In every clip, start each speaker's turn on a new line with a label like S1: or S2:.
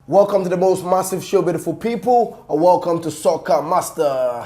S1: Welcome to the most massive show, beautiful people, and welcome to Soccer Master.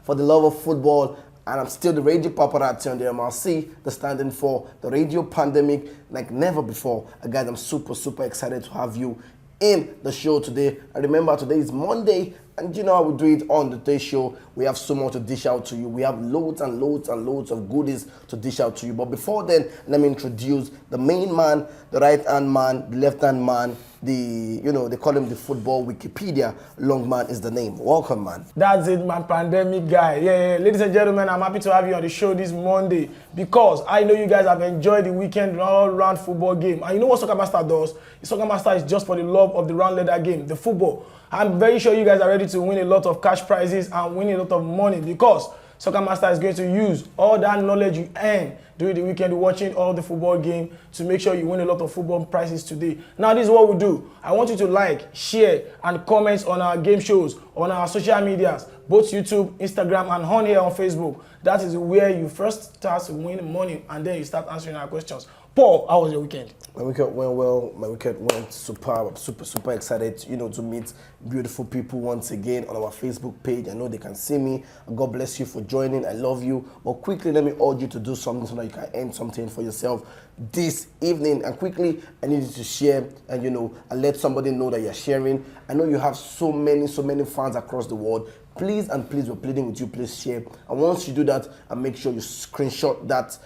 S1: For the love of football, and I'm still the radio paparazzi on the MRC, the standing for the radio pandemic like never before. Guys, I'm super excited to have you in the show today. And remember, today is Monday, and you know how we do it on the day show. We have so much to dish out to you. We have loads and loads of goodies to dish out to you. But before then, let me introduce the main man, the right-hand man, the left-hand man, they call him the football Wikipedia. Longman is the name. Welcome, man.
S2: That's it, man. Pandemic guy. Yeah. Ladies and gentlemen, I'm happy to have you on the show this Monday because I know you guys have enjoyed the weekend all-round football game. And you know what Soccer Master does? Soccer Master is just for the love of the round leather game, the football. I'm very sure you guys are ready to win a lot of cash prizes and win a lot of money because Soccer Master is going to use all that knowledge you earn during the weekend watching all the football game to make sure you win a lot of football prizes today. Now, this is what we do. I want you to like, share, and comment on our game shows, on our social medias, both YouTube, Instagram, and on here on Facebook. That is where you first start to win money and then you start answering our questions. Paul, how was your weekend?
S1: My weekend went well. My weekend went superb. I'm super excited, to meet beautiful people once again on our Facebook page. I know they can see me. God bless you for joining. I love you. But quickly, let me urge you to do something so that you can earn something for yourself this evening. And quickly, I need you to share and and let somebody know that you're sharing. I know you have so many fans across the world. Please, we're pleading with you. Please share. And once you do that, and make sure you screenshot that.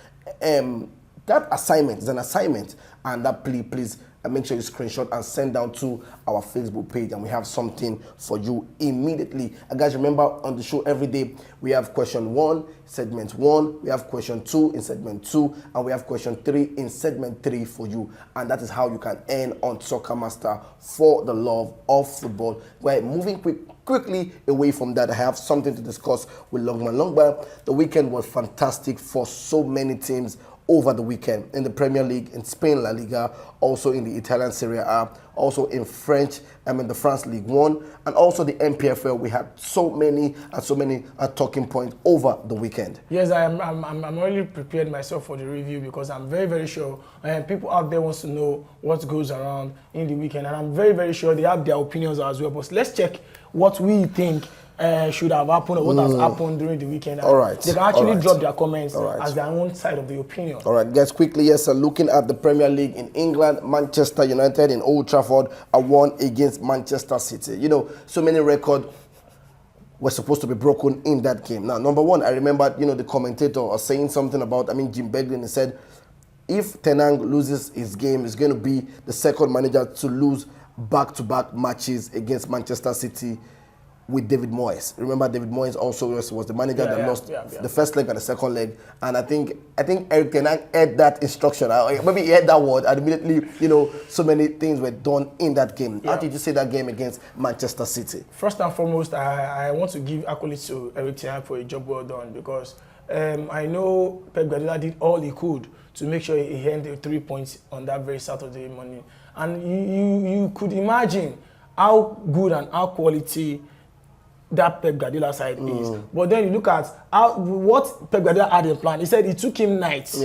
S1: That assignment is an assignment, and that please make sure you screenshot and send down to our Facebook page, and we have something for you immediately. And guys, remember on the show every day we have question 1, segment 1, we have question 2 in segment 2, and we have question 3 in segment 3 for you. And that is how you can earn on Soccer Master for the love of football. We're moving quickly away from that. I have something to discuss with Longman. The weekend was fantastic for so many teams over the weekend in the Premier League, in Spain La Liga, also in the Italian Serie A, also in the France League 1, and also the NPFL. We had so many talking points over the weekend.
S2: Yes, I'm already prepared myself for the review because I'm very sure people out there wants to know what goes around in the weekend, and I'm very sure they have their opinions as well. But let's check what we think should have happened or what has happened during the weekend.
S1: All right.
S2: They can actually drop their comments as their own side of the opinion.
S1: All right, guys, quickly, yes, looking at the Premier League in England, Manchester United in Old Trafford are won against Manchester City. So many records were supposed to be broken in that game. Now, number one, I remember, the commentator saying something about, Jim Beglin, he said, if Ten Hag loses his game, he's going to be the second manager to lose back-to-back matches against Manchester City with David Moyes. Remember, David Moyes also was the manager that lost the first leg and the second leg. And I think Eric Ten Hag heard that instruction. Maybe he heard that word, and immediately, so many things were done in that game. How did you see that game against Manchester City?
S2: First and foremost, I want to give accolades to Eric Ten Hag for a job well done because I know Pep Guardiola did all he could to make sure he earned the 3 points on that very Saturday morning. And you could imagine how good and how quality that Pep Guardiola side is. But then you look at what Pep Guardiola had in plan. He said it took him nights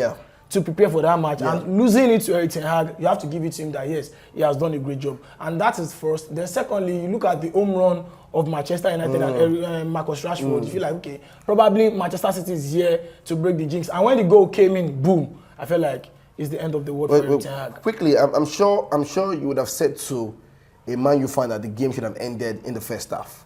S2: to prepare for that match. And losing it to Eric Ten Hag, you have to give it to him that, yes, he has done a great job. And that is first. Then secondly, you look at the home run of Manchester United and Marcus Rashford. You feel like, okay, probably Manchester City is here to break the jinx. And when the goal came in, boom, I felt like it's the end of the world for Eric Ten Hag.
S1: Quickly, I'm sure you would have said to a Man U fan that the game should have ended in the first half.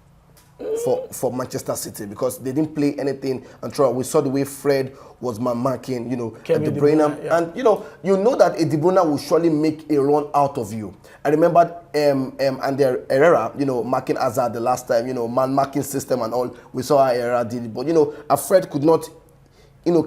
S1: For Manchester City because they didn't play anything and throughout. We saw the way Fred was marking,
S2: Kevin
S1: De Bruyne, and you know that a De Bruyne will surely make a run out of you. I remember and their Herrera, marking Hazard the last time, man marking system and all. We saw how Herrera did it, but Fred could not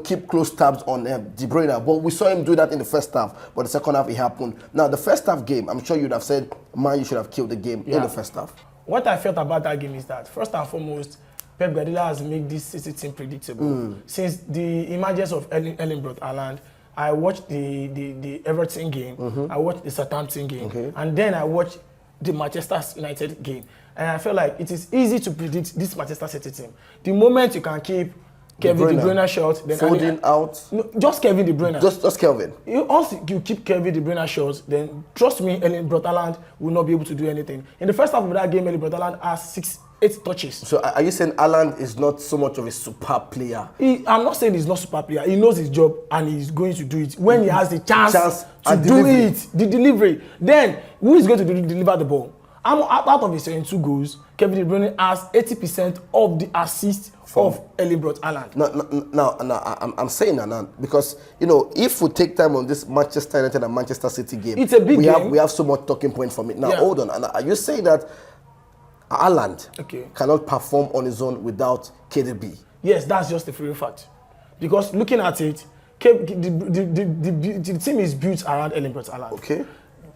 S1: keep close tabs on De Bruyne, but we saw him do that in the first half. But the second half it happened. Now the first half game, I'm sure you'd have said, man, you should have killed the game in the first half.
S2: What I felt about that game is that, first and foremost, Pep Guardiola has made this City team predictable. Since the emergence of Erling Braut Haaland, I watched the Everton game, I watched the Southampton game, and then I watched the Manchester United game. And I felt like it is easy to predict this Manchester City team. The moment you can keep Kevin De Bruyne shot. Then
S1: Foden out.
S2: No, just Kevin De Bruyne.
S1: Just Kelvin.
S2: Once you keep Kevin De Bruyne short, then trust me, Erling Braut Haaland will not be able to do anything. In the first half of that game, Erling Braut Haaland has 8 touches.
S1: So are you saying Haaland is not so much of a super player?
S2: I'm not saying he's not super player. He knows his job and he's going to do it when he has the chance to do
S1: delivery.
S2: it. The delivery. Then who is going to deliver the ball? Out of his 72 goals, Kevin De Bruyne has 80% of the assists of Erling Braut Haaland.
S1: No, I'm saying that now because if we take time on this Manchester United and Manchester City game,
S2: it's a big game.
S1: We have so much talking point from it. Now hold on, and are you saying that Haaland cannot perform on his own without KDB?
S2: Yes, that's just a free fact. Because looking at it, the team is built around Erling Braut Haaland.
S1: Okay.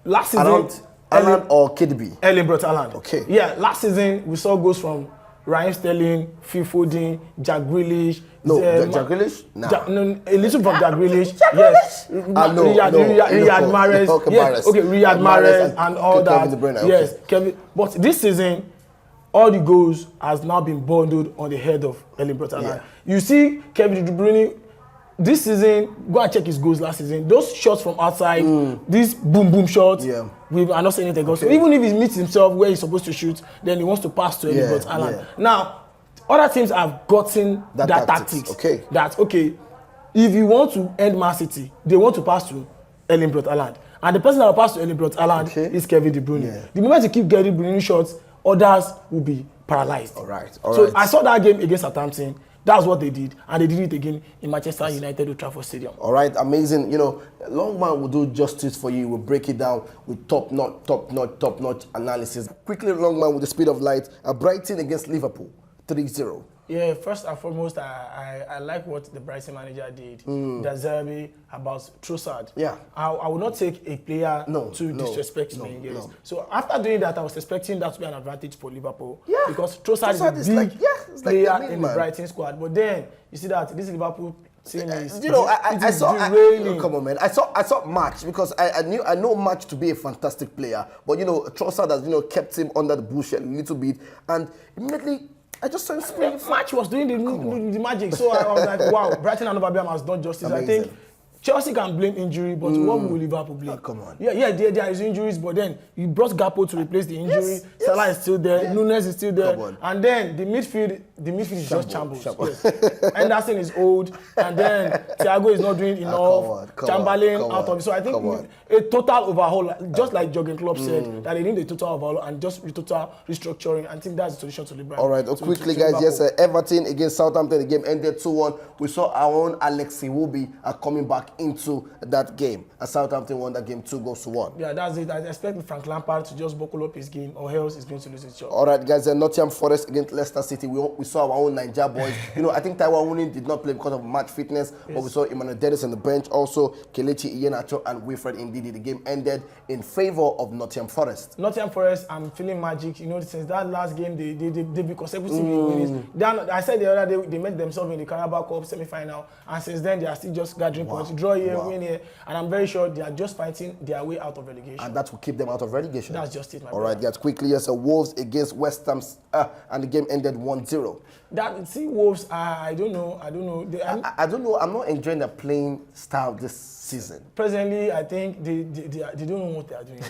S2: Last season,
S1: around Haaland or KDB?
S2: Erling Braut Haaland.
S1: Okay.
S2: Yeah, last season we saw goals from Raheem Sterling, Phil Foden, Jack Grealish.
S1: Jack Grealish? Nah.
S2: A little from Jack Grealish. Yes. Riyad Mahrez. Yes. Okay, Riyad Mahrez and all that.
S1: Kevin De Bruyne.
S2: Yes, Kevin. But this season, all the goals has now been bundled on the head of Erling Braut Haaland. You see Kevin De Bruyne this season, go and check his goals last season. Those shots from outside, these boom shots, we are not saying anything. Okay. So even if he meets himself where he's supposed to shoot, then he wants to pass to Erling Braut Haaland. Now, other teams have gotten that tactics.
S1: Okay.
S2: That if you want to end Man City, they want to pass to Erling Braut Haaland, and the person that will pass to Erling Braut Haaland is Kevin De Bruyne. Yeah. The moment you keep getting De Bruyne shots, others will be paralyzed.
S1: All right.
S2: So I saw that game against Southampton. That's what they did, and they did it again in Manchester United Old Trafford Stadium.
S1: All right, amazing. Longman will do justice for you. We'll break it down with top-notch analysis. Quickly, Longman with the speed of light. Brighton against Liverpool, 3-0.
S2: Yeah, first and foremost, I like what the Brighton manager did, De Zerbi, about Trossard.
S1: Yeah.
S2: I would not take a player to disrespect me. Yes. So after doing that, I was expecting that to be an advantage for Liverpool. Yeah. Because Trossard is a big player in the Brighton squad. But then, you see that this Liverpool team is
S1: I saw come on, man. I saw March because I know March to be a fantastic player. But, Trossard has, kept him under the bush a little bit. And immediately, I just saw him spring.
S2: Match was doing the magic, so I was like, wow, Brighton and Aubameyang has done justice.
S1: Amazing.
S2: I think Chelsea can blame injury, but what will Liverpool blame?
S1: Oh, come on.
S2: Yeah, there is injuries, but then you brought Gakpo to replace the injury.
S1: Yes.
S2: Salah is still there. Nunes is still there.
S1: Come on.
S2: And then the midfield is just shambles. Yes. Anderson is old, and then Thiago is not doing enough. Chamberlain out of it. So I think a total overhaul, just like Jurgen Klopp said, that they need a total overhaul and just total restructuring. I think that's the solution to Liverpool.
S1: All right, quickly, guys. Yes, Everton against Southampton. The game ended 2-1. We saw our own Alex Iwobi coming back into that game. And Southampton won that game 2-1.
S2: Yeah, that's it. I expect Frank Lampard to just buckle up his game, or else he's going to lose his job.
S1: All right, guys. Nottingham Forest against Leicester City. We saw our own Niger boys. I think Taiwo Awoniyi did not play because of match fitness, but we saw Emmanuel Dennis on the bench. Also, Kelechi Iheanacho and Wilfred Ndidi. The game ended in favor of Nottingham Forest.
S2: Nottingham Forest, I'm feeling magic. Since that last game, they've been consecutively winning. I said the other day they met themselves in the Carabao Cup semi-final, and since then they are still just gathering points, draw here, win here, and I'm very sure they are just fighting their way out of relegation.
S1: And that will keep them out of relegation.
S2: That's just it, my
S1: brother. All right, guys, quickly, yes, Wolves against West Ham, and the game ended 1-0.
S2: Wolves, I don't know.
S1: I don't know. I'm not enjoying the playing style this season.
S2: Presently, I think they don't know what they are doing.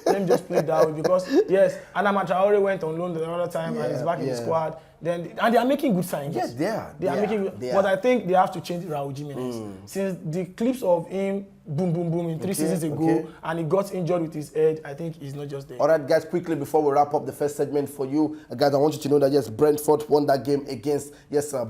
S2: Let me just play that way because, yes, Adama Traore went on loan the other time and he's back in the squad. And they are making good signings.
S1: Yes, they are.
S2: They are making good. But I think they have to change Raul Jimenez. Since the clips of him boom in 3 seasons ago and he got injured with his head, I think he's not just there.
S1: All right, guys, quickly before we wrap up the first segment for you, guys, I want you to know that, yes, Brentford won that game against,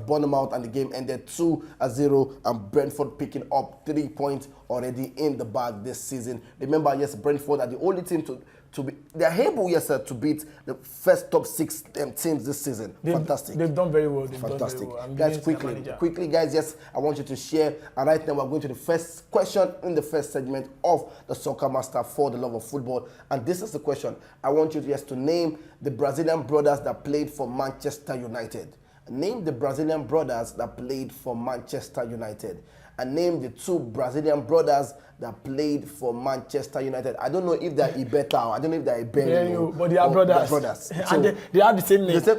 S1: Bournemouth, and the game ended 2-0, and Brentford picking up 3 points already in the bag this season. Remember, yes, Brentford are the only team to be, they're able, to beat the first top 6 teams this season. Fantastic.
S2: They've done very well.
S1: Fantastic. Guys, quickly, guys, yes, I want you to share. And right now, we're going to the first question in the first segment of the Soccer Master for the love of football. And this is the question. I want you to name the Brazilian brothers that played for Manchester United. Name the Brazilian brothers that played for Manchester United. And name the 2 Brazilian brothers that played for Manchester United. I don't know if they're Ibeta, I don't know if they're Ibenio.
S2: But they are brothers.
S1: So,
S2: and they have the same name.
S1: The same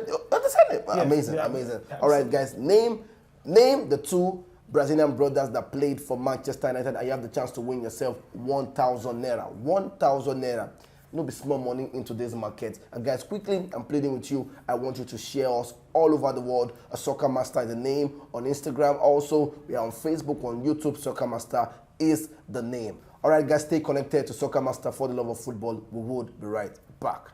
S1: name. Yeah. Amazing.
S2: Yeah.
S1: All right, guys, name Name the two Brazilian brothers that played for Manchester United and you have the chance to win yourself 1,000 naira. 1,000 naira. No be small money in today's market. And guys, quickly, I'm pleading with you. I want you to share us all over the world. A Soccer Master is the name on Instagram. Also, we are on Facebook, on YouTube. Soccer Master is the name. All right, guys, stay connected to Soccer Master for the love of football. We would be right back.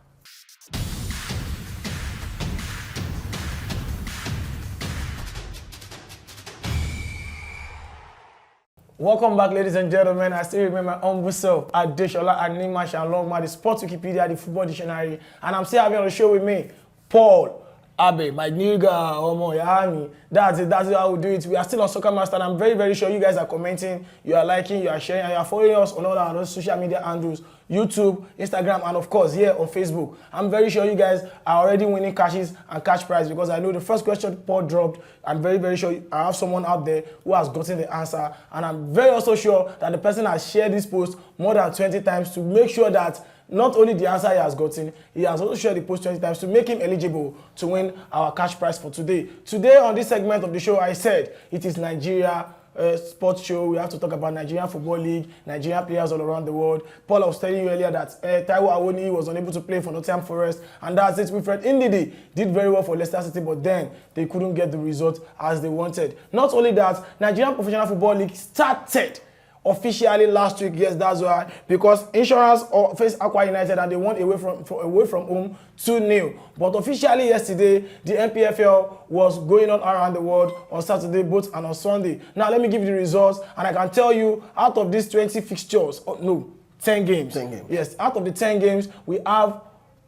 S2: Welcome back, ladies and gentlemen. I still remember my humble self, Adeshola Animash Alongma, the Sports Wikipedia, the Football Dictionary, and I'm still having on the show with me, Paul Abe, my nigga, Omo Yami. That's it. That's how we do it. We are still on Soccer Master, and I'm very, very sure you guys are commenting, you are liking, you are sharing, and you are following us on all our social media handles, YouTube, Instagram, and of course here on Facebook. I'm very sure you guys are already winning cashes and cash prize because I know the first question Paul dropped. I'm very, very sure I have someone out there who has gotten the answer, and I'm very also sure that the person has shared this post more than 20 times to make sure that not only the answer he has gotten, he has also shared the post 20 times to make him eligible to win our cash prize for today. Today on this segment of the show, I said it is Nigeria sports show. We have to talk about Nigerian Football League, Nigerian players all around the world. Paul, I was telling you earlier that Taiwo Awoniyi was unable to play for Nottingham Forest, and that's it. Wilfred Ndidi did very well for Leicester City, but then they couldn't get the result as they wanted. Not only that, Nigerian Professional Football League started officially last week. Yes, that's why, because Insurance faced Akwa United and they won away from home 2-0. But officially yesterday, the NPFL was going on around the world on Saturday, both and on Sunday. Now let me give you the results, and I can tell you out of these 20 fixtures, 10 games.
S1: 10 games.
S2: Yes, out of the 10 games, we have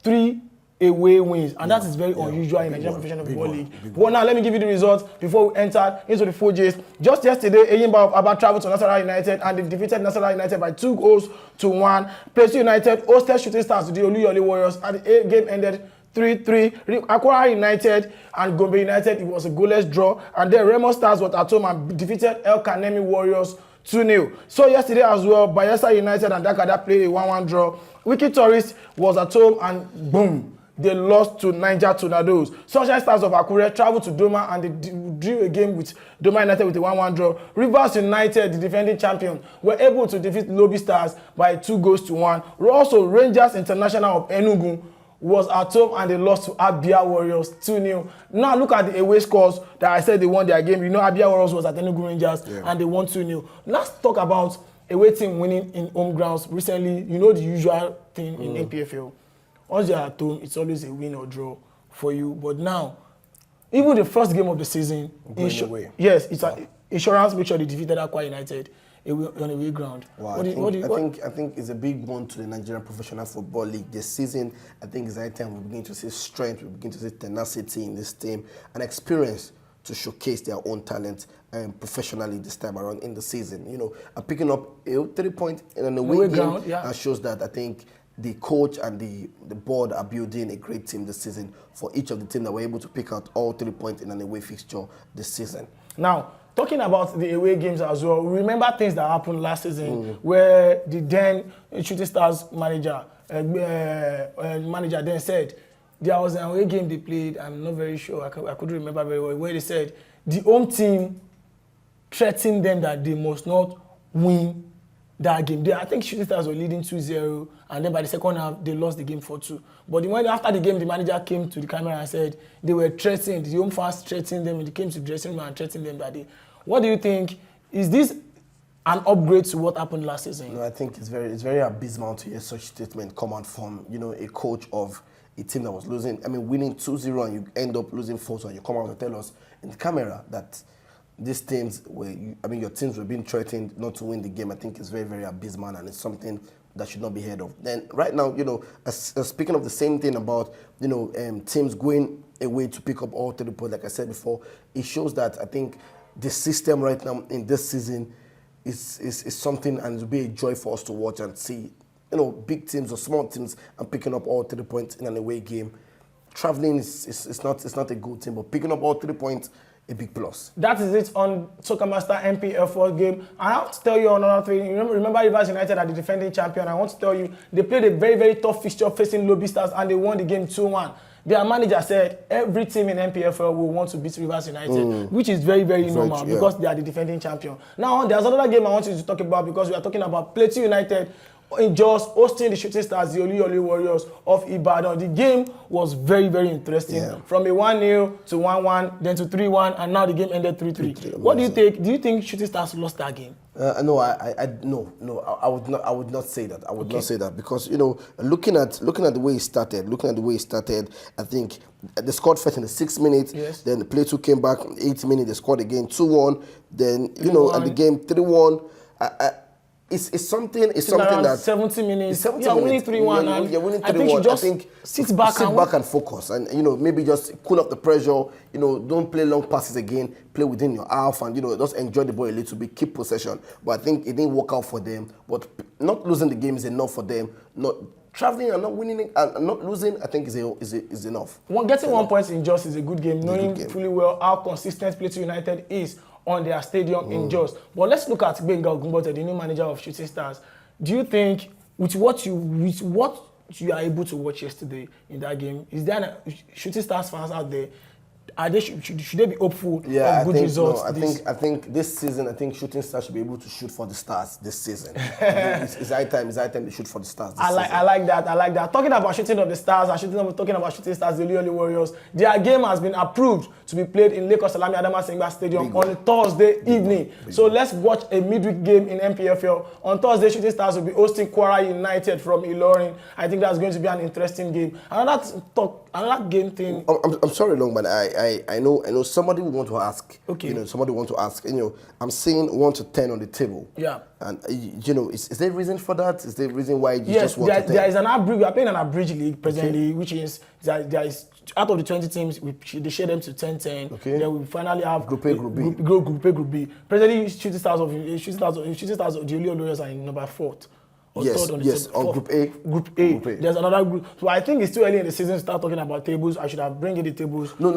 S2: 3 away wins, and that is very unusual in Nigerian Professional Football League. Well, now let me give you the results before we enter into the 4Js. Just yesterday, Enyimba of Aba traveled to Nasarawa United and they defeated Nasarawa United by 2-1. Plateau United hosted Shooting Stars to the Oluyole Warriors, and the game ended 3-3. Akwa United and Gombe United, it was a goalless draw, and then Remo Stars was at home and defeated El Kanemi Warriors 2-0. So yesterday as well, Bayelsa United and Dakada played a 1-1 draw. Wiki Tourist was at home and boom, they lost to Niger Tornadoes. Sunshine Stars of Akure traveled to Doma and they drew a game with Doma United with a 1-1 draw. Rivers United, the defending champion, were able to defeat Lobby Stars by 2-1. Also, Rangers International of Enugu was at home and they lost to Abia Warriors 2-0. Now look at the away scores that I said they won their game. You know, Abia Warriors was at Enugu Rangers and they won 2-0. Let's talk about away team winning in home grounds recently. You know the usual thing in NPFL. Once you're at home, it's always a win or draw for you. But now, even the first game of the season, yes, it's Insurance make sure they defeated Akwa United on away ground.
S1: Wow, I think it's a big one to the Nigerian Professional Football League this season. I think it's high time we begin to see strength, we begin to see tenacity in this team, and experience to showcase their own talent professionally this time around in the season. You know, picking up a 3 point in an away game shows that I think the coach and the board are building a great team this season for each of the teams that were able to pick out all 3 points in an away fixture this season.
S2: Now, talking about the away games as well, remember things that happened last season where the then Shooting Stars manager then said there was an away game they played, I'm not very sure, I couldn't remember very well, where they said the home team threatened them that they must not win that game. I think Shooting Stars were leading 2-0, and then by the second half, they lost the game 4-2. But after the game, the manager came to the camera and said they were threatened, the home fans threatened them, and they came to the dressing room and threatened them that day. What do you think? Is this an upgrade to what happened last season?
S1: No, I think it's very abysmal to hear such statement come out from, a coach of a team that was losing. I mean, winning 2-0 and you end up losing 4-2, and you come out and tell us in the camera that these teams your teams were being threatened not to win the game. I think it's very abysmal, and it's something that should not be heard of. Then right now, speaking of the same thing about, teams going away to pick up all 3 points, like I said before, it shows that I think the system right now in this season is something, and it will be a joy for us to watch and see, big teams or small teams and picking up all 3 points in an away game. Traveling is not a good thing, but picking up all 3 points, a big plus.
S2: That is it on Soccer Master NPFL game. I have to tell you another thing. Remember Rivers United are the defending champion. I want to tell you, they played a very tough fixture facing Lobby Stars and they won the game 2-1. Their manager said every team in NPFL will want to beat Rivers United, which is very, very normal because they are the defending champion. Now, there's another game I want you to talk about because we are talking about Plateau United in just hosting the Shooting Stars, the Oluyole Warriors of Ibadan. The game was very, very interesting. From a 1-0 to 1-1, then to 3-1, and now the game ended 3-3. What do you think? Do you think Shooting Stars lost that game?
S1: No, I would not say that. I would not say that because looking at the way it started, I think they scored first in the 6th minute.
S2: Yes.
S1: Then the Plateau came back 8th minute. They scored again 2-1. Then and the game 3-1. It's something that
S2: 70 minutes.
S1: 70
S2: you're
S1: minutes.
S2: winning 3-1.
S1: You're winning 3-1.
S2: I think you just sit back
S1: and focus, and maybe just cool up the pressure. Don't play long passes again. Play within your half, and just enjoy the ball a little bit. Keep possession. But I think it didn't work out for them. But not losing the game is enough for them. Not traveling and not winning and not losing, I think is enough.
S2: Getting 1 point in Jos is a good game, knowing fully well how consistent Plateau United is on their stadium in Jos. But let's look at Gbenga Ogunbote, the new manager of Shooting Stars. Do you think with what you are able to watch yesterday in that game, is there Shooting Stars fans out there? Should they be hopeful of good results?
S1: I think this season, I think Shooting Stars should be able to shoot for the Stars this season. It's high time they shoot for the Stars this season.
S2: I like that. Talking about shooting of the Stars, talking about Shooting Stars, the Oluyole Warriors, their game has been approved to be played in Lagos Salami Adama Singba Stadium on Thursday evening. So let's watch a midweek game in MPFL. On Thursday, Shooting Stars will be hosting Kwara United from Ilorin. I think that's going to be an interesting game. Another game thing.
S1: I'm sorry, Long, but I know somebody will want to ask.
S2: Okay.
S1: Somebody want to ask. I'm seeing 1 to 10 on the table.
S2: Yeah.
S1: And is there a reason for that? Is there a reason why you just want to 10?
S2: There is an average. We are playing an average league presently, which is there is out of the 20 teams, they share them to 10-10.
S1: Okay.
S2: Then we finally have
S1: Group A, Group B.
S2: Group A, Group B. Presently, Shooting Stars of the Oluyole Warriors are in number 4th.
S1: Yes, on Group A.
S2: Group A. There's another group. So I think it's too early in the season to start talking about tables. I should have bring in the tables.
S1: No,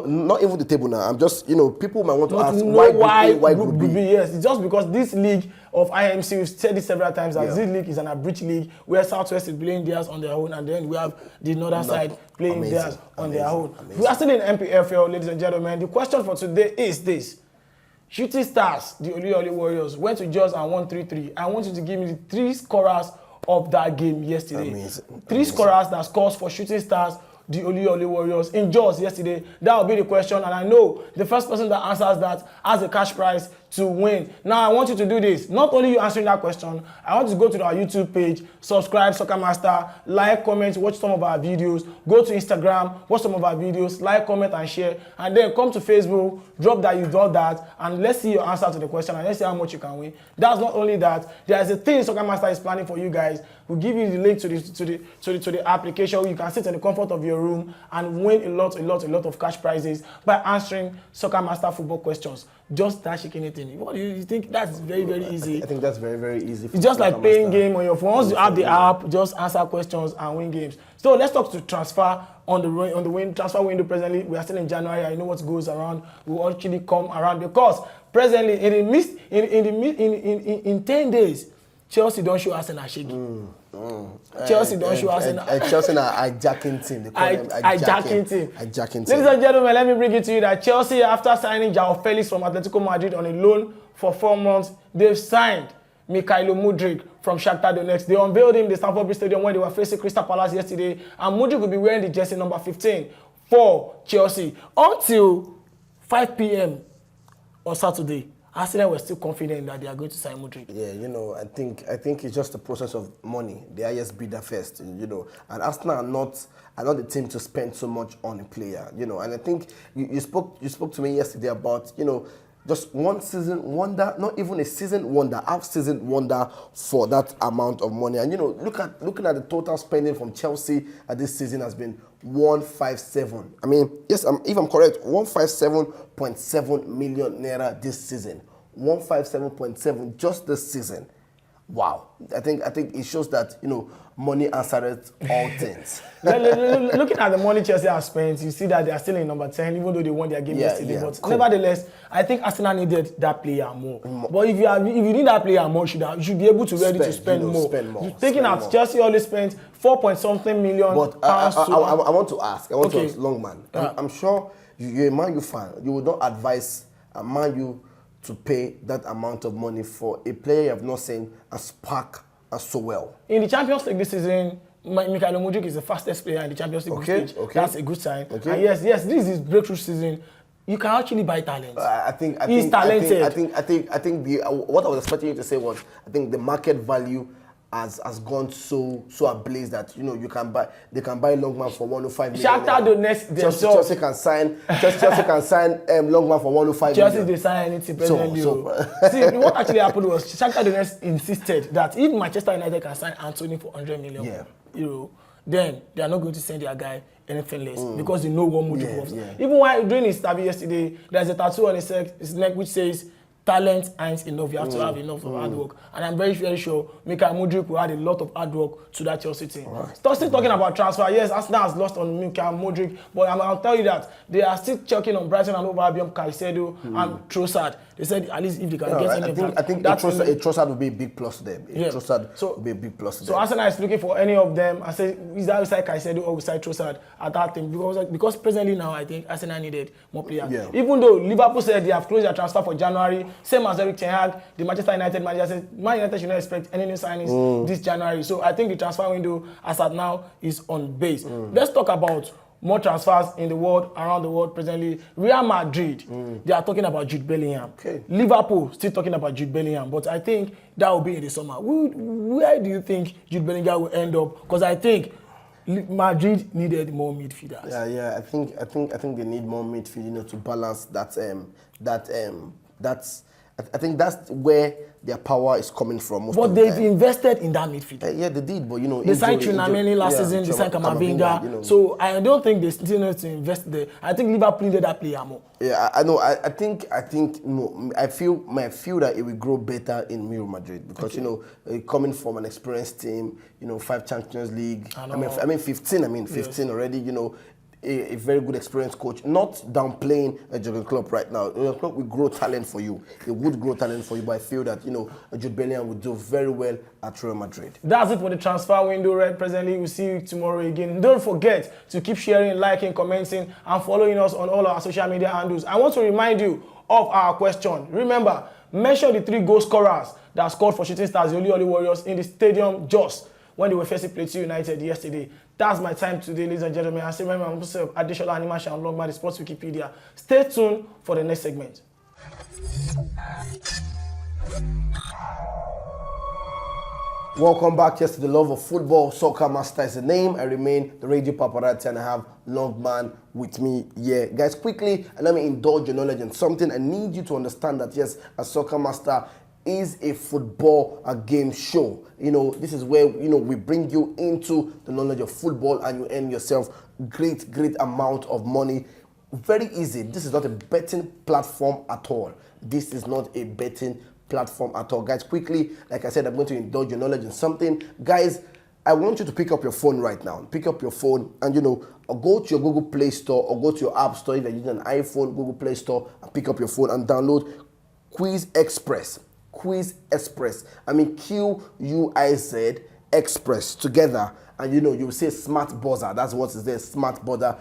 S1: not even the table now. I'm just, people might want to ask
S2: why Group B. Yes, it's just because this league of IMC, we've said this several times, that this league is an abridged league where Southwest is playing theirs on their own, and then we have the northern side playing theirs on their own. We are still in MPFL, ladies and gentlemen. The question for today is this. Shooting Stars, the Oluyole Warriors, went to Jos and won 3-3. I want you to give me the 3 scorers of that game yesterday.
S1: Amazing.
S2: 3 scorers that scores for Shooting Stars, the Oluyole Warriors in Jos yesterday. That will be the question, and I know the first person that answers that has a cash prize to win. Now I want you to do this. Not only you answering that question, I want you to go to our YouTube page, subscribe Soccer Master, like, comment, watch some of our videos, go to Instagram, watch some of our videos, like, comment and share, and then come to Facebook, drop that you done that, and let's see your answer to the question and let's see how much you can win. That's not only that, there is a thing Soccer Master is planning for you guys. We'll give you the link to the application where you can sit in the comfort of your room and win a lot of cash prizes by answering Soccer Master football questions. Just that shaking it in. What do you think? That's very, very easy.
S1: I think that's very, very easy.
S2: It's just like playing game on your phone. Once you have the app, just answer questions and win games. So let's talk to transfer on the transfer window presently. We are still in January. I know what goes around will actually come around because presently in 10 days, Chelsea don't show Arsenal shaking. Chelsea don't show Arsenal.
S1: Chelsea are hijacking team. They call them
S2: hijacking team.
S1: Hijacking team.
S2: Ladies and gentlemen, let me bring it to you that Chelsea, after signing João Felix from Atletico Madrid on a loan for 4 months, they've signed Mikhailo Mudryk from Shakhtar Donetsk. They unveiled him in the Stamford Bridge Stadium when they were facing Crystal Palace yesterday, and Mudryk will be wearing the jersey number 15 for Chelsea until 5 p.m. on Saturday. Arsenal were still confident that they are going to sign Mudryk.
S1: Yeah, I think it's just a process of money. The highest bidder first, and Arsenal are not the team to spend so much on a player, and I think you spoke to me yesterday about, just one season wonder, not even a season wonder, half-season wonder for that amount of money. And looking at the total spending from Chelsea this season has been 157. I mean, yes, if I'm correct, 157.7 million naira this season. 157.7 just this season. Wow. I think it shows that money answered all things.
S2: Looking at the money Chelsea have spent, you see that they are still in number 10, even though they won their game yesterday. But nevertheless, I think Arsenal needed that player more. But if you need that player more, you should be able to ready to spend more. Taking out Chelsea always spent 4-point-something million
S1: but
S2: pounds.
S1: I want to ask, to ask Longman. I'm sure you're a Man U fan. You would not advise a Man U to pay that amount of money for a player you have not seen and spark so well.
S2: In the Champions League this season, Mikhailo Mudryk is the fastest player in the Champions League stage. That's a good sign. And yes, this is his breakthrough season. You can actually buy talent. He's talented.
S1: I think what I was expecting you to say was, I think the market value has gone so ablaze that they can buy Longman for 105 million.
S2: Shakhtar Donetsk
S1: Chelsea can sign Longman for 105 million.
S2: Chelsea they sign anything presently. See, what actually happened was Shakhtar Donetsk insisted that if Manchester United can sign Anthony for 100 million euro, then they are not going to send their guy anything less because they know what Mudryk was. Even while during his interview yesterday, there's a tattoo on his neck which says, talent ain't enough. You have to have enough of hard work. And I'm very, very sure Mikhail Mudryk will add a lot of hard work to that Chelsea team. Still talking about transfer. Yes, Arsenal has lost on Mikhail Mudryk, but I'll tell you that they are still checking on Brighton and over Albion, Caicedo and Trossard. They said at least if they can get any
S1: I think Trossard will be a big plus to them. Trossard will be a big plus to them.
S2: So Arsenal is looking for any of them. I say, is that beside Caicedo or beside Trossard at that team? Because presently now, I think Arsenal needed more players. Even though Liverpool said they have closed their transfer for January, same as Erik ten Hag, the Manchester United manager said, Man United should not expect any new signings this January. So I think the transfer window, as at now, is on base. Let's talk about more transfers in the world, around the world presently. Real Madrid, they are talking about Jude Bellingham. Liverpool still talking about Jude Bellingham, but I think that will be in the summer. Where do you think Jude Bellingham will end up? Because I think Madrid needed more midfielders.
S1: I think they need more midfield, to balance I think that's where their power is coming from.
S2: But they've invested in that midfield.
S1: They did, but
S2: they signed Tchouaméni last season. They signed Camavinga. So I don't think they still need to invest there. I think Liverpool needed that player more.
S1: Yeah, I know. I think no. I feel that it will grow better in Real Madrid because coming from an experienced team, 5 Champions League. I mean 15 already. A very good experienced coach, not downplaying Jurgen Klopp right now. Jurgen Klopp will grow talent for you. It would grow talent for you, but I feel that, Jude Bellingham would do very well at Real Madrid.
S2: That's it for the transfer window right presently. We'll see you tomorrow again. Don't forget to keep sharing, liking, commenting, and following us on all our social media handles. I want to remind you of our question. Remember, mention the 3 goal scorers that scored for Shooting Stars, the Oli Warriors, in the stadium Jos when they were facing Plateau United yesterday. That's my time today, ladies and gentlemen. I say, remember, I'm Adeshola Animasha and Longman, the Sports Wikipedia. Stay tuned for the next segment.
S1: Welcome back. Yes, to the love of football. Soccer Master is the name. I remain the Radio Paparazzi and I have Longman with me here. Guys, quickly, let me indulge your knowledge in something. I need you to understand that, yes, a Soccer Master is a football game show. This is where we bring you into the knowledge of football and you earn yourself great amount of money. Very easy. This is not a betting platform at all. This is not a betting platform at all. Guys, quickly, like I said, I'm going to indulge your knowledge in something. Guys, I want you to pick up your phone right now. Pick up your phone and or go to your Google Play Store or go to your App Store if you're using an iPhone, Google Play Store, and pick up your phone and download Quiz Express. Quiz Express. I mean QUIZ Express together, and you will say Smart Buzzer. That's what is there. Smart Buzzer.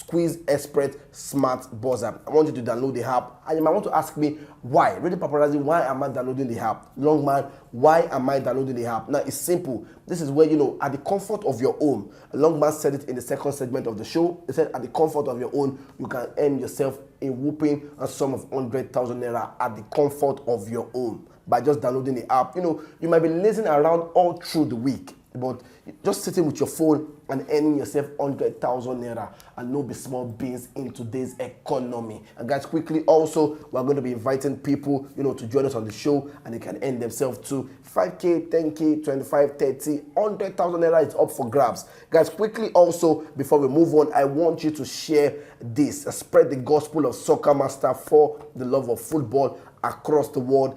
S1: Quiz Express Smart Buzzer. I want you to download the app, and you might want to ask me why. Radio Paparazzi, why am I downloading the app? Longman, why am I downloading the app? Now it's simple. This is where at the comfort of your home. Longman said it in the second segment of the show. He said at the comfort of your own, you can earn yourself a whooping sum of 100,000 naira at the comfort of your home by just downloading the app. You might be lazing around all through the week, but just sitting with your phone and earning yourself 100,000 naira and no be small beans in today's economy. And guys, quickly also, we're going to be inviting people, to join us on the show, and they can earn themselves to 5K, 10K, 25, 30, 100,000 naira is up for grabs. Guys, quickly also, before we move on, I want you to share this. Spread the gospel of Soccer Master for the love of football across the world.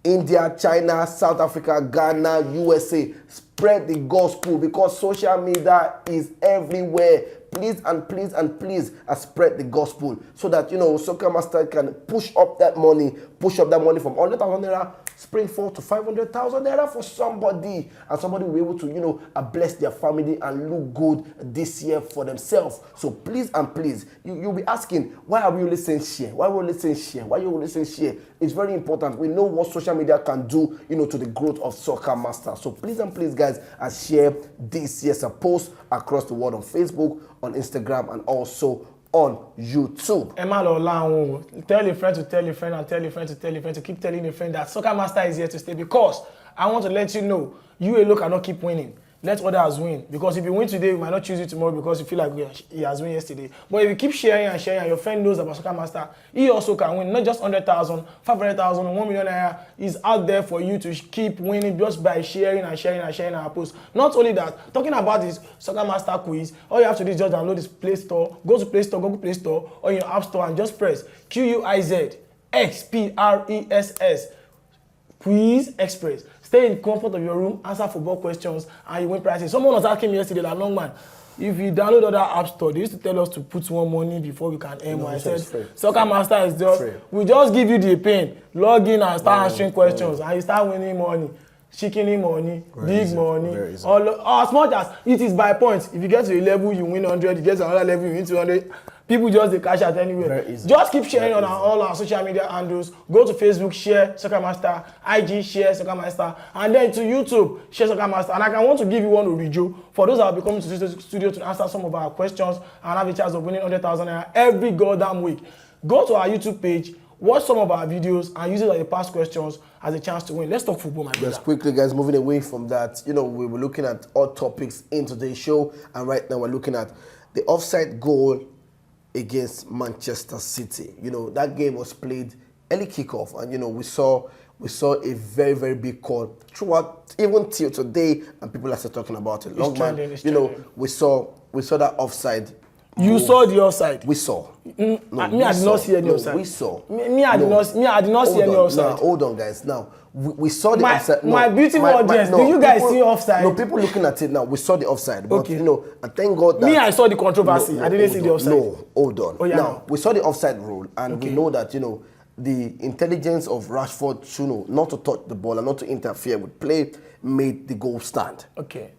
S1: India, China, South Africa, Ghana, USA. Spread the gospel because social media is everywhere. Please and please and please spread the gospel so that, you know, Soccer Master can push up that money from 100,000 naira, spring forward to 500,000 naira for somebody, and somebody will be able to, you know, bless their family and look good this year for themselves. So please and please, you'll be asking, why are we only saying share? Why are we only saying share? Why are you only saying share? It's very important. We know what social media can do, you know, to the growth of Soccer Master. So please and please, guys, share this year's post across the world on Facebook, on Instagram, and also on YouTube.
S2: Tell a friend to tell a friend and tell a friend to tell a friend to keep telling a friend that Soccer Master is here to stay, because I want to let you know, you alone cannot keep winning. Let others win, because if you win today, we might not choose you tomorrow because you feel like he has won yesterday. But if you keep sharing and sharing and your friend knows about Soccer Master, he also can win, not just 100,000, 500,000, 1 million naira. Is out there for you to keep winning just by sharing and sharing and sharing our posts. Not only that, talking about this Soccer Master quiz, all you have to do is just download this Play Store, go to Play Store, Google Play Store, or in your App Store and just press QUIZXPRESS, Quiz Express. Stay in the comfort of your room, answer football questions, and you win prizes. Someone was asking me yesterday, like, long man, if you download other app store, they used to tell us to put more money before we can earn more. I said, Soccer Master is just, we just give you the pain, log in and start answering questions, and you start winning money, chicken money, big money. As much as it is by points. If you get to a level, you win 100, you get to another level, you win 200. People just they cash out anywhere. Just keep sharing on all our social media handles. Go to Facebook, share Soccer Master, IG, share Soccer Master, and then to YouTube, share Soccer Master. And I want to give you one Orijo for those that will be coming to the studio to answer some of our questions and have a chance of winning 100,000 naira every goddamn week. Go to our YouTube page, watch some of our videos, and use it as the past questions as a chance to win. Let's talk football, my brother.
S1: Just quickly, guys, moving away from that, you know, we were looking at all topics in today's show, and right now we're looking at the offside goal against Manchester City. You know, that game was played early kickoff, and you know, we saw a very, very big call throughout, even till today, and people are still talking about it. Long man, you know, we saw that offside.
S2: You saw the offside.
S1: We saw.
S2: I did not see any offside.
S1: We saw.
S2: I did not see any offside.
S1: Now, hold on, guys. Now, we saw the offside.
S2: My beautiful audience, do you guys see offside?
S1: No, people looking at it now, we saw the offside. But, you know, and thank God that...
S2: I saw the controversy. I didn't see the offside.
S1: No, hold on.
S2: Oh, yeah,
S1: now, we saw the offside rule, and we know that, you know, the intelligence of Rashford, you know, not to touch the ball and not to interfere with play, made the goal stand.
S2: Okay.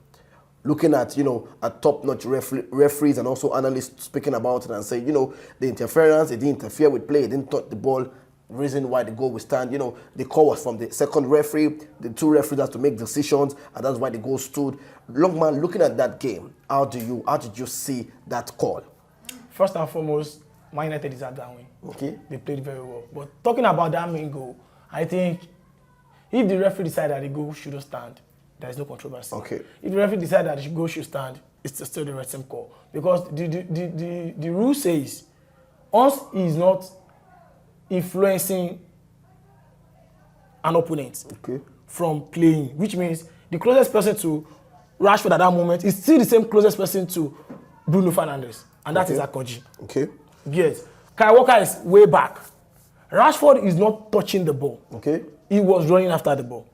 S1: Looking at, you know, at top-notch referees and also analysts speaking about it and saying, you know, the interference, it didn't interfere with play, it didn't touch the ball, reason why the goal will stand. You know, the call was from the second referee, the two referees had to make decisions, and that's why the goal stood. Longman, looking at that game, how did you see that call?
S2: First and foremost, Man United deserved that win.
S1: Okay.
S2: They played very well. But talking about that main goal, I think if the referee decided that the goal shouldn't stand, there is no controversy. Okay. If the referee decides that the goal should stand, it's still the right same call. Because the rule says, once he is not influencing an opponent from playing, which means the closest person to Rashford at that moment is still the same closest person to Bruno Fernandes, and that is Akanji. Okay. Yes. Kyle Walker is way back. Rashford is not touching the ball. Okay. He was running after the ball.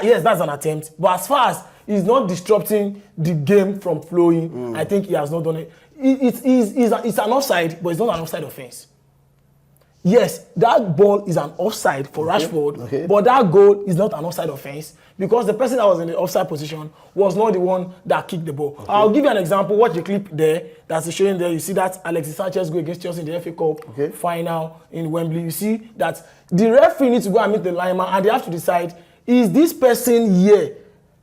S2: Yes, that's an attempt. But as far as he's not disrupting the game from flowing, I think he has not done it. It's an offside, but it's not an offside offense. Yes, that ball is an offside for Rashford, but that goal is not an offside offense because the person that was in the offside position was not the one that kicked the ball. I'll give you an example. Watch the clip there that's showing there. You see that Alexis Sanchez go against Chelsea in the FA Cup final in Wembley. You see that the referee needs to go and meet the lineman, and they have to decide, is this person here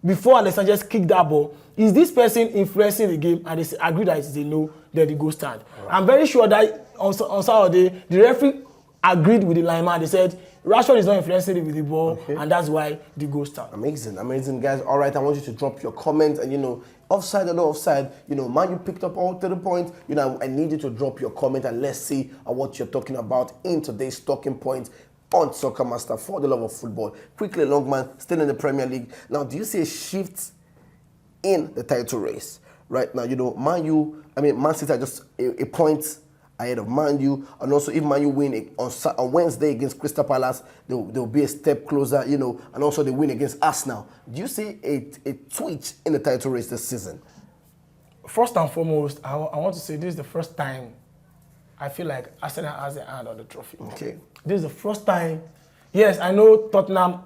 S2: before Alexis Sanchez kicked that ball? Is this person influencing the game? And they agree that it is a no, then the goal stand. Right. I'm very sure that on Saturday, the referee agreed with the lineman. They said Rashford is not influencing it with the ball, and that's why the goal stand. Amazing, guys. All right, I want you to drop your comments, and you know, offside or no offside, you know, man, you picked up all 30 points. You know, I need you to drop your comment, and let's see what you're talking about in today's talking points on Soccer Master for the love of football. Quickly, Longman, still in the Premier League. Now, do you see a shift in the title race right now? You know, Man City are just a point
S1: ahead of Man U. And also, if Man U win on Wednesday against Crystal Palace, they'll be a step closer, you know. And also, they win against Arsenal. Do you see a twitch in the title race this season?
S2: First and foremost, I want to say this is the first time I feel like Arsenal has a hand on the trophy.
S1: Okay.
S2: This is the first time. Yes, I know Tottenham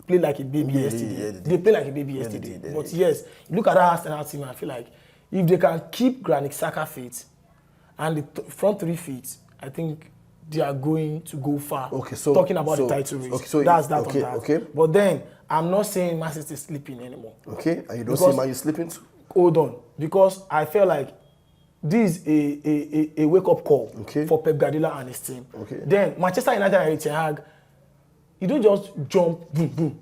S2: played like a baby yesterday. They played like a baby yesterday. But yes, look at that Arsenal team. I feel like if they can keep Granit Xhaka fit and the front three fit, I think they are going to go far.
S1: Okay, so
S2: talking about the title race.
S1: Okay, so
S2: that's that
S1: okay,
S2: on that.
S1: Okay.
S2: But then I'm not saying Man City is sleeping anymore.
S1: Okay, and you don't see Man U sleeping too?
S2: Hold on, because I feel like this is a wake-up call for Pep Guardiola and his team. Okay. Then Manchester United and Erik ten Hag, you don't just jump, boom,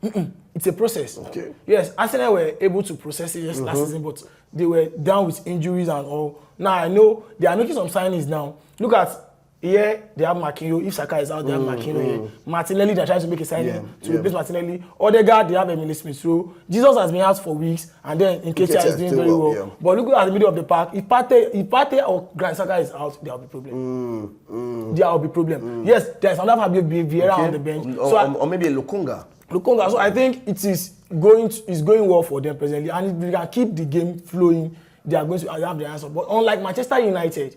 S2: boom. It's a process. Okay. Yes, Arsenal were able to process it last season, but they were down with injuries and all. Now I know they are making some signings now. Look at here, they have Marquinhos. If Saka is out, they have Marquinhos here. Martinelli, they're trying to make a signing to replace Martinelli. Odegaard, they have Emile Smith-Rowe. Jesus has been out for weeks, and then Nketiah is doing very well. Yeah. But look at the middle of the park. If Partey or Granit Xhaka is out, there will be problem. There will be problem. Yes, there's another Fabio Vieira on the bench.
S1: Or maybe a Lukunga.
S2: So I think it is going well for them presently, and if they can keep the game flowing, they are going to have the answer. But unlike Manchester United,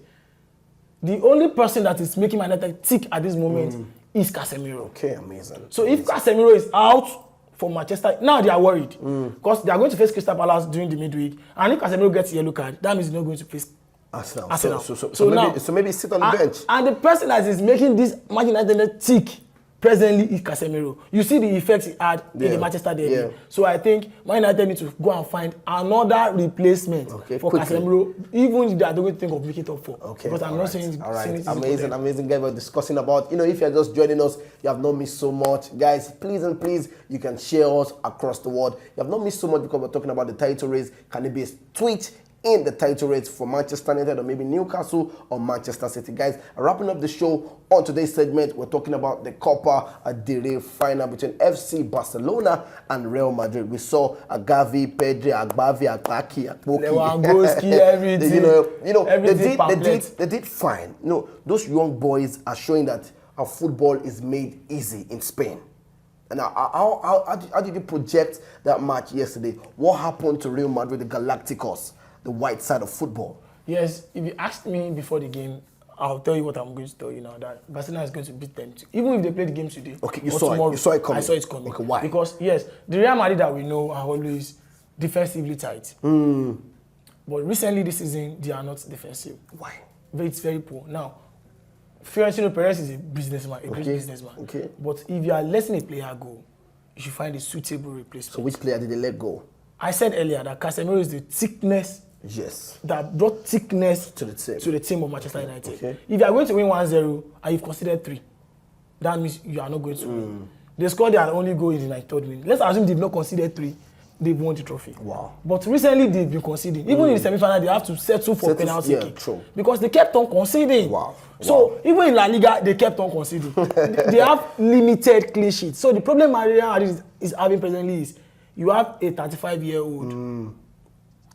S2: the only person that is making Man United tick at this moment is Casemiro.
S1: Okay, amazing.
S2: So if Casemiro is out for Manchester, now they are worried because they are going to face Crystal Palace during the midweek, and if Casemiro gets a yellow card, that means he's not going to face Arsenal.
S1: So maybe sit on the bench.
S2: And the person that is making this Man United tick presently is Casemiro. You see the effects he had in the Manchester derby. Yeah. So I think Man United need to go and find another replacement for Casemiro, even if they are going to think of making it up for. Okay. Because I'm not saying it.
S1: Amazing guys. We're discussing about, if you're just joining us, you have not missed so much. Guys, please, you can share us across the world. You have not missed so much because we're talking about the title race. Can it be a tweet in the title race for Manchester United or maybe Newcastle or Manchester City? Guys, wrapping up the show on today's segment, we're talking about the Copa del Rey final between FC Barcelona and Real Madrid. We saw Gavi, Pedri, Agbavi, Akpaki, Akpoki.
S2: Lewandowski, everything.
S1: They did fine. Those young boys are showing that our football is made easy in Spain. And how did you project that match yesterday? What happened to Real Madrid, the Galacticos? The white side of football.
S2: Yes, if you asked me before the game, I'll tell you what I'm going to tell you now, that Barcelona is going to beat them. Even if they play the game today
S1: you saw it coming.
S2: I saw it coming.
S1: Okay, why?
S2: Because, yes, the Real Madrid that we know are always defensively tight. But recently this season, they are not defensive.
S1: Why?
S2: It's very poor. Now, Florentino Perez is a businessman, great businessman.
S1: Okay.
S2: But if you are letting a player go, you should find a suitable replacement.
S1: So which player did they let go? I
S2: said earlier that Casemiro is the thickness that brought thickness to the team of Manchester United. Okay. If you are going to win 1-0 and you've conceded 3, that means you are not going to win. They scored their only goal in the 93rd minute. Let's assume they've not conceded 3, they've won the trophy. Wow. But recently they've been conceding. Even in the semi-final, they have to settle for penalty kick. True. Because they kept on conceding. Wow. So even in La Liga, they kept on conceding. They have limited clean sheets. So the problem Real Madrid is having presently is you have a 35-year-old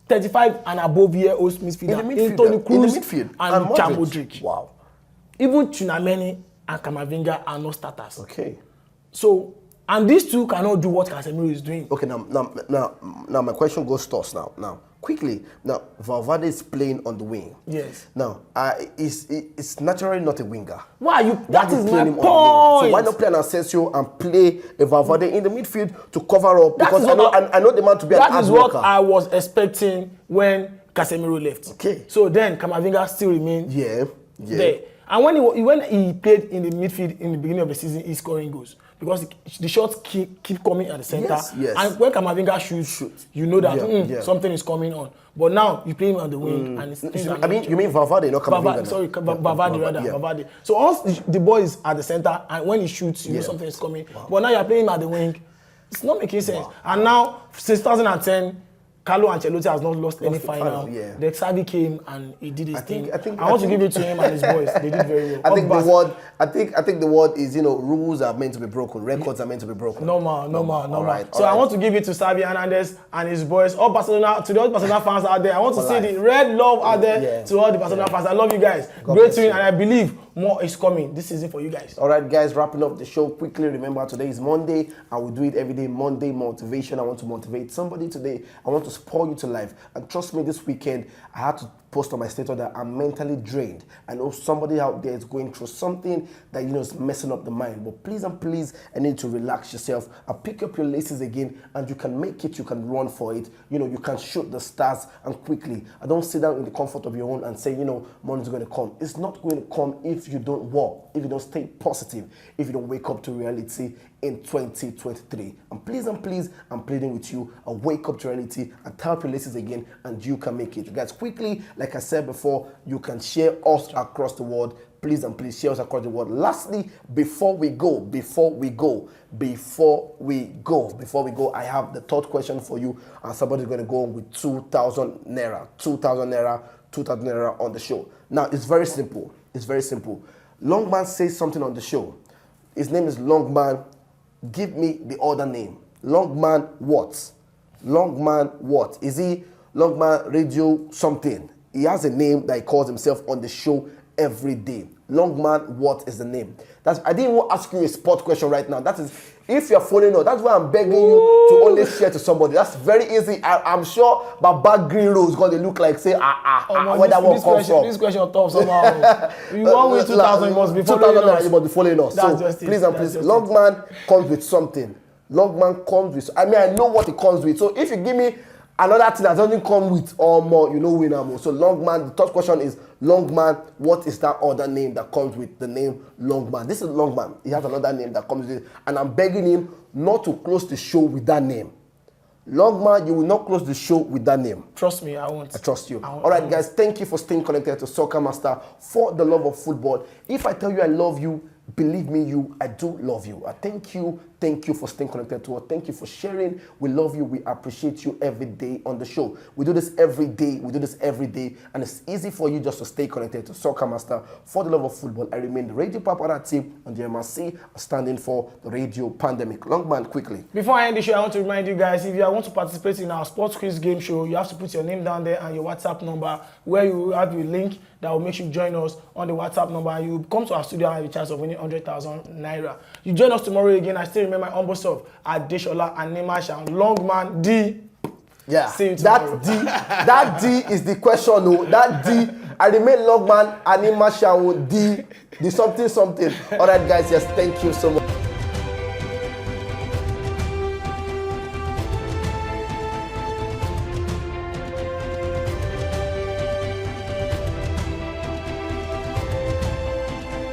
S2: 35 and above year old midfielder in Toni Kroos and Luka Modric. Wow. Even Tchouaméni and Camavinga are not starters. Okay. So, and these two cannot do what Casemiro is doing. Okay, now my question goes to us now. Quickly, now Valverde is playing on the wing. Yes. Now, it's naturally not a winger. Why you? That is my point. So why not play an Asensio and play a Valverde in the midfield to cover up? Because I know the man to be an hard worker. That is what I was expecting when Casemiro left. Okay. So then Camavinga still remains there. And when he played in the midfield in the beginning of the season, he's scoring goals. Because the shots keep coming at the center. Yes. And when Camavinga shoots, you know that something is coming on. But now you play him on the wing and it's you mean Valverde, not Camavinga? Valverde. So once the ball is at the center and when he shoots, you know something is coming. Wow. But now you're playing him at the wing. It's not making sense. Wow. And now, since 2010, Carlo Ancelotti has not lost any final.
S1: Yeah.
S2: The Xavi came and he did his thing. I want to
S1: think-
S2: give it to him and his boys. They did very well.
S1: I think the word is, rules are meant to be broken, records are meant to be broken.
S2: Normal.
S1: Right,
S2: So I want to give it to Xavi Hernandez and his boys. All Barcelona, to the all Barcelona fans out there, I want to see the red love out there to all the Barcelona fans. I love you guys. Great to win, and I believe more is coming this season for you guys.
S1: All right, guys, wrapping up the show quickly. Remember, today is Monday. I will do it every day. Monday motivation. I want to motivate somebody today. I want to spoil you to life. And trust me, this weekend, I had to post on my status that I'm mentally drained. I know somebody out there is going through something that, is messing up the mind. But please and please, I need to relax yourself and pick up your laces again, and you can make it. You can run for it. You can shoot the stars and quickly. I don't sit down in the comfort of your own and say, money's going to come. It's not going to come if you don't work, if you don't stay positive, if you don't wake up to reality in 2023. And please, I'm pleading with you, wake up to reality and tie up your laces again, and you can make it. Guys, quickly, like I said before, you can share us across the world. Please and please share us across the world. Lastly, before we go, I have the third question for you, and somebody's going to go with 2,000 naira on the show. Now, it's very simple. Longman says something on the show. His name is Longman. Give me the other name. Longman what? Is he Longman Radio something? He has a name that he calls himself on the show every day. Longman, what is the name? I didn't want to ask you a sport question right now. That is, if you're following us, that's why I'm begging you to only share to somebody. That's very easy. I'm sure Baba Green Rose going to look like, say, where that one comes from.
S2: This question tough somehow. You want with 2,000, you must be following us.
S1: You must be following us.
S2: That's
S1: So
S2: justice.
S1: please and please, Longman comes with something. Longman comes with, I know what it comes with. So if you give me another thing that doesn't come with or more, winner more. So Longman, the third question is, Longman, what is that other name that comes with the name Longman? This is Longman. He has another name that comes with it. And I'm begging him not to close the show with that name. Longman, you will not close the show with that name.
S2: Trust me, I won't.
S1: I trust you. All right, guys, thank you for staying connected to Soccer Master for the love of football. If I tell you I love you, believe me, I do love you. I thank you for staying connected to us. Thank you for sharing. We love you. We appreciate you every day on the show. We do this every day. And it's easy for you just to stay connected to Soccer Master for the love of football. I remain the Radio Paparazzi and the MRC, standing for the Radio Pandemic. Longman, quickly.
S2: Before I end the show, I want to remind you guys, if you want to participate in our sports quiz game show, you have to put your name down there and your WhatsApp number, where you have your link that will make you join us on the WhatsApp number, and you come to our studio and have a chance of winning 100,000 naira. You join us tomorrow again. I still remember my humble self, Adeshola Animasha, Longman D.
S1: Yeah,
S2: see you tomorrow.
S1: that D is the question. That D, I remain Longman Animasha D something. All right, guys, yes, thank you so much.